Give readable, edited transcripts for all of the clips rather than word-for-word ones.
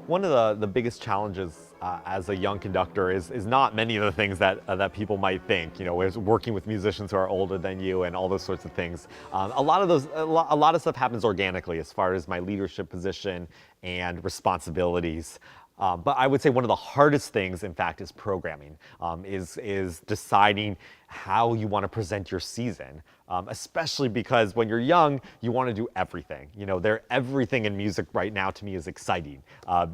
One of the biggest challenges as a young conductor is not many of the things that people might think. You know, is working with musicians who are older than you and all those sorts of things. A lot of stuff happens organically as far as my leadership position and responsibilities. But I would say one of the hardest things, in fact, is programming, is deciding how you want to present your season, especially because when you're young, you want to do everything. You know, everything in music right now to me is exciting.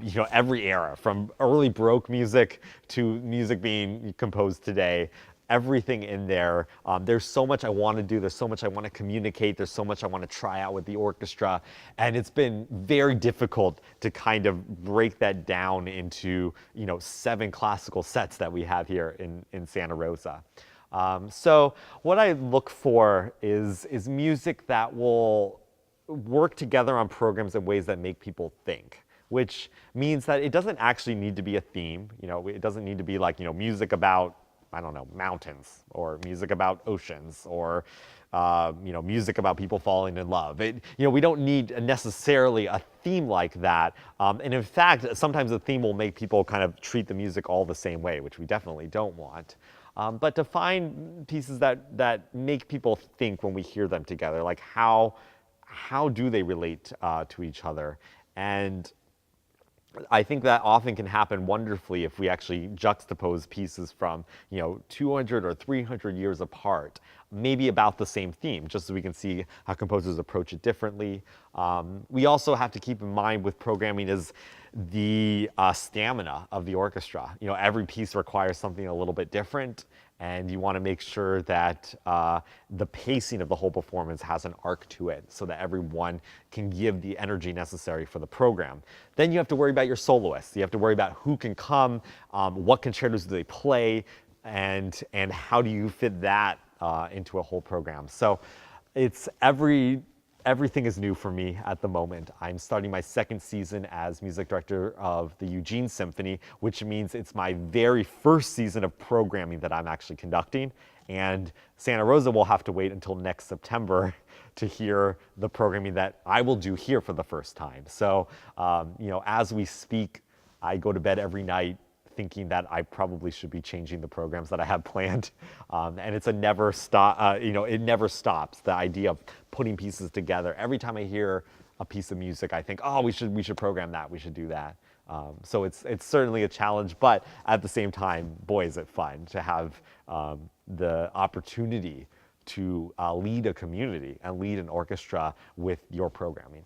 You know, every era, from early Baroque music to music being composed today, everything in there. There's so much I want to do. There's so much I want to communicate. There's so much I want to try out with the orchestra. And it's been very difficult to kind of break that down into, you know, 7 classical sets that we have here in Santa Rosa. So what I look for is music that will work together on programs in ways that make people think, which means that it doesn't actually need to be a theme. You know, it doesn't need to be like, you know, music about, I don't know, mountains, or music about oceans, or you know, music about people falling in love. You know, we don't need necessarily a theme like that. And in fact, sometimes the theme will make people kind of treat the music all the same way, which we definitely don't want. But to find pieces that make people think when we hear them together, like how do they relate to each other? And I think that often can happen wonderfully if we actually juxtapose pieces from, you know, 200 or 300 years apart, maybe about the same theme, just so we can see how composers approach it differently. We also have to keep in mind with programming is the stamina of the orchestra. You know, every piece requires something a little bit different, and you want to make sure that the pacing of the whole performance has an arc to it so that everyone can give the energy necessary for the program. Then you have to worry about your soloists. You have to worry about who can come, what concertos do they play, and how do you fit that into a whole program. So it's everything is new for me at the moment. I'm starting my 2nd season as music director of the Eugene Symphony, which means it's my very first season of programming that I'm actually conducting. And Santa Rosa will have to wait until next September to hear the programming that I will do here for the first time. So, you know, as we speak, I go to bed every night thinking that I probably should be changing the programs that I have planned. And it's a never stop, you know, it never stops. The idea of putting pieces together. Every time I hear a piece of music, I think, oh, we should program that, we should do that. So it's certainly a challenge, but at the same time, boy, is it fun to have the opportunity to lead a community and lead an orchestra with your programming.